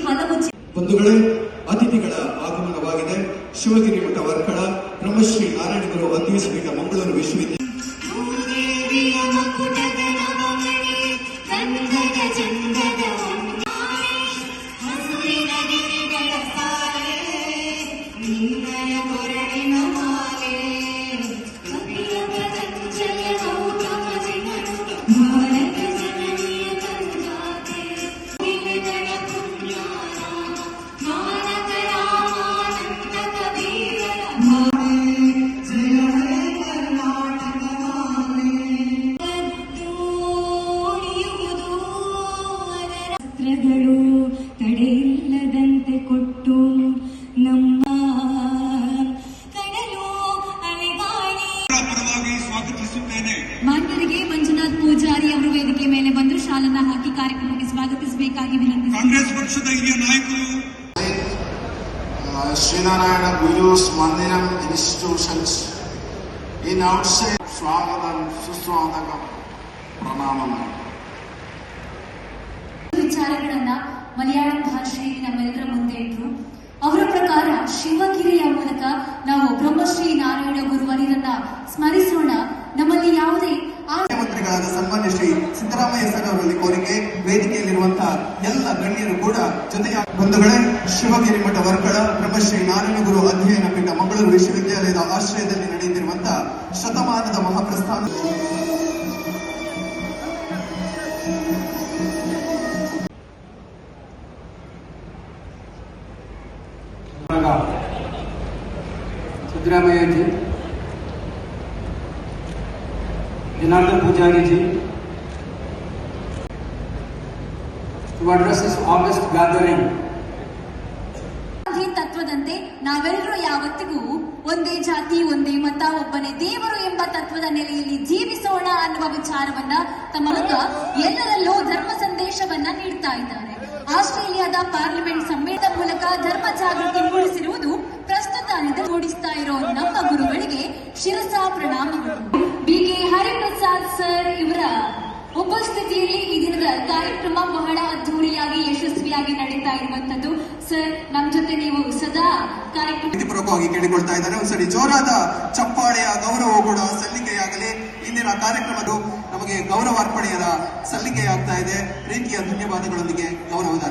ಹಲವು ಬಂಧುಗಳೇ, ಅತಿಥಿಗಳ ಆಗಮನವಾಗಿದೆ. ಶಿವಗಿರಿ ಮಠ ವರ್ಕಳ ಬ್ರಹ್ಮಶ್ರೀ ನಾರಾಯಣ ಗುರು ಅಧ್ಯಯನ ಪೀಠ ಮಂಗಳೂರು ವಿಶ್ವವಿದ್ಯಾಲಯ ತಡೆಯಿಲ್ಲದಂತೆ ಕೊಟ್ಟು ನಮ್ಮ ಕಡಲು ಅಲೆಗಾಳಿ ಪರವಾಗಿ ಸ್ವಾಗತಿಸುತ್ತೇನೆ. ಮಾನ್ಯರಿಗೆ ಮಂಜುನಾಥ್ ಪೂಜಾರಿ ಅವರು ವೇದಿಕೆ ಮೇಲೆ ಬಂದು ಶಾಲನ್ನ ಹಾಕಿ ಕಾರ್ಯಕ್ರಮಕ್ಕೆ ಸ್ವಾಗತಿಸಬೇಕಾಗಿ ವಿನಂತಿ. ಕಾಂಗ್ರೆಸ್ ಪಕ್ಷದ ಹಿರಿಯ ನಾಯಕರು ಶ್ರೀನಾರಾಯಣ ಗುರುಸ್ ಮಂದಿರಂ ಇನ್ಸ್ಟಿಟ್ಯೂಷನ್ಸ್ ಇನ್ ಔಟ್ಸೈಡ್ ಸ್ವಾಗತ ಸುಸ್ವಾಗತ ಪ್ರಣಾಮ. ವಿಚಾರಗಳನ್ನ ಮಲಯಾಳಂ ಭಾಷೆಯಲ್ಲಿ ನಮ್ಮೆಲ್ಲರ ಮುಂದೆ ಇಟ್ರು. ಅವರ ಪ್ರಕಾರ ಶಿವಗಿರಿಯ ಮೂಲಕ ನಾವು ಬ್ರಹ್ಮಶ್ರೀ ನಾರಾಯಣ ಗುರುವರಿರನ್ನ ಸ್ಮರಿಸೋಣ. ನಮ್ಮಲ್ಲಿ ಯಾವುದೇ ಮುಖ್ಯಮಂತ್ರಿಗಳಾದ ಸನ್ಮಾನ್ಯ ಶ್ರೀ ಸಿದ್ದರಾಮಯ್ಯ ಸರ್ ಅವರಲ್ಲಿ ಕೋರಿಕೆ, ವೇದಿಕೆಯಲ್ಲಿರುವಂತಹ ಎಲ್ಲ ಗಣ್ಯರು ಕೂಡ ಜೊತೆಗೆ. ಬಂಧುಗಳೇ, ಶಿವಗಿರಿ ಮಠ ವರ್ಕಳ ಬ್ರಹ್ಮಶ್ರೀ ನಾರಾಯಣ ಗುರು ಅಧ್ಯಯನ ಪೀಠ ಮಂಗಳೂರು ವಿಶ್ವವಿದ್ಯಾಲಯದ ಆಶ್ರಯದಲ್ಲಿ ನಡೆಯುತ್ತಿರುವಂತಹ ಶತಮಾನದ ಮಹಾಪ್ರಸ್ಥಾನ सिद्धरामैया जी, जनार्दन पुजारी जी, to address this August gathering. Gandhi ತತ್ವದಂತೆ ನಾವೆಲ್ಲರೂ ಯಾವತ್ತಿಗೂ ಒಂದೇ ಜಾತಿ, ಒಂದೇ ಮತ, ಒಬ್ಬನೇ ದೇವರು ಎಂಬ ತತ್ವದ ನೆಲೆಯಲ್ಲಿ ಜೀವಿಸೋಣ ಅನ್ನುವ ವಿಚಾರವನ್ನ ತಮ್ಮ ಮೂಲಕ ಎಲ್ಲರಲ್ಲೂ ಧರ್ಮ ಸಂದೇಶವನ್ನ ನೀಡ್ತಾ ಇದ್ದಾರೆ. ಆಸ್ಟ್ರೇಲಿಯಾದ ಪಾರ್ಲಿಮೆಂಟ್ ಸಮ್ಮೇಳನದ ಮೂಲಕ ಧರ್ಮ ಜಾಗೃತಿ ಮೂಡಿಸಿರುವುದು ಪ್ರಸ್ತುತ ಮೂಡಿಸ್ತಾ ಇರೋ ನಮ್ಮ ಗುರುಗಳಿಗೆ ಶಿರಸ ಪ್ರಣಾಮಗಳು. ಬಿ.ಕೆ. ಹರಿಪ್ರಸಾದ್ ಸರ್ ಇವರ ಉಪಸ್ಥಿತಿಯಲ್ಲಿ ಈ ದಿನದ ಕಾರ್ಯಕ್ರಮ ಬಹಳ ಅದ್ದೂರಿಯಾಗಿ ಯಶಸ್ವಿಯಾಗಿ ನಡೀತಾ ಇರುವಂತದ್ದು. ಸರ್, ನಮ್ಮ ಜೊತೆ ನೀವು ಸದಾ ಕಾರ್ಯಕ್ರಮವಾಗಿ ಕೇಳಿಕೊಳ್ತಾ ಇದ್ದಾರೆ. ಒಂದ್ಸರಿ ಜೋರಾದ ಚಪ್ಪಾಳೆಯ ಗೌರವ ಕೂಡ ಸಲ್ಲಿಕೆಯಾಗಲಿ. ಇಂದಿನ ಕಾರ್ಯಕ್ರಮದ ನಮಗೆ ಗೌರವಾರ್ಪಣೆಯ ಸಲ್ಲಿಕೆಯಾಗ್ತಾ ಇದೆ. ಪ್ರೀತಿಯ ಧನ್ಯವಾದಗಳೊಂದಿಗೆ ಗೌರವದ